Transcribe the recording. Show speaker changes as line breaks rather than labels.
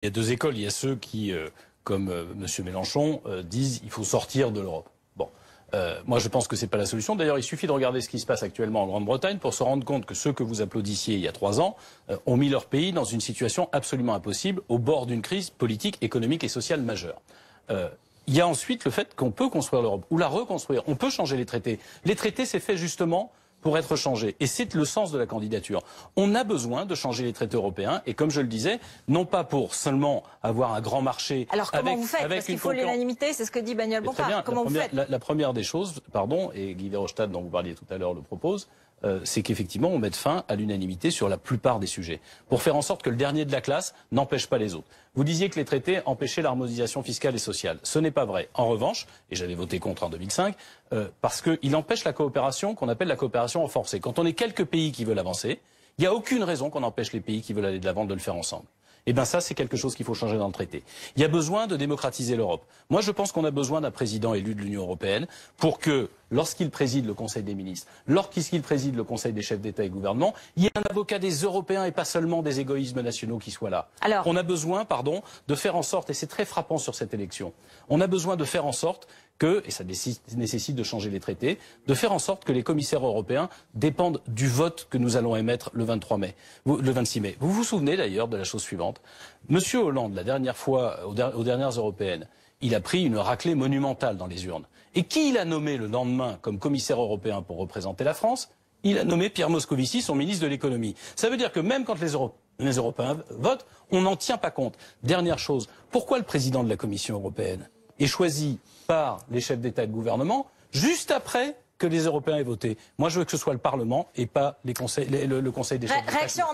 Il y a deux écoles. Il y a ceux qui, comme M. Mélenchon, disent qu'il faut sortir de l'Europe. Bon, moi je pense que c'est pas la solution. D'ailleurs, il suffit de regarder ce qui se passe actuellement en Grande-Bretagne pour se rendre compte que ceux que vous applaudissiez il y a 3 ans ont mis leur pays dans une situation absolument impossible, au bord d'une crise politique, économique et sociale majeure. Il y a ensuite le fait qu'on peut construire l'Europe, ou la reconstruire. On peut changer les traités. Les traités, c'est fait justement pour être changé. Et c'est le sens de la candidature. On a besoin de changer les traités européens, et comme je le disais, non pas pour seulement avoir un grand marché.
Alors comment vous faites? Parce qu'il faut l'unanimité, c'est ce que dit Emmanuel Bompard. Comment vous faites?
La première des choses, pardon, et Guy Verhofstadt, dont vous parliez tout à l'heure, le propose, c'est qu'effectivement on mette fin à l'unanimité sur la plupart des sujets, pour faire en sorte que le dernier de la classe n'empêche pas les autres. Vous disiez que les traités empêchaient l'harmonisation fiscale et sociale. Ce n'est pas vrai. En revanche, et j'avais voté contre en 2005, parce qu'il empêche la coopération qu'on appelle la coopération renforcée. Quand on est quelques pays qui veulent avancer, il n'y a aucune raison qu'on empêche les pays qui veulent aller de l'avant de le faire ensemble. Eh bien ça, c'est quelque chose qu'il faut changer dans le traité. Il y a besoin de démocratiser l'Europe. Moi, je pense qu'on a besoin d'un président élu de l'Union européenne pour que, lorsqu'il préside le Conseil des ministres, lorsqu'il préside le Conseil des chefs d'État et de gouvernement, il y ait un avocat des Européens et pas seulement des égoïsmes nationaux qui soit là. Alors, on a besoin, de faire en sorte, et c'est très frappant sur cette élection, on a besoin de faire en sorte que, et ça nécessite de changer les traités, de faire en sorte que les commissaires européens dépendent du vote que nous allons émettre le 26 mai. Vous vous souvenez d'ailleurs de la chose suivante. Monsieur Hollande, la dernière fois, aux dernières européennes, il a pris une raclée monumentale dans les urnes. Et qui il a nommé le lendemain comme commissaire européen pour représenter la France? Il a nommé Pierre Moscovici, son ministre de l'économie. Ça veut dire que même quand les Européens votent, on n'en tient pas compte. Dernière chose, pourquoi le président de la Commission européenne est choisi par les chefs d'État et de gouvernement juste après que les Européens aient voté? Moi, je veux que ce soit le Parlement et pas le Conseil des chefs d'État.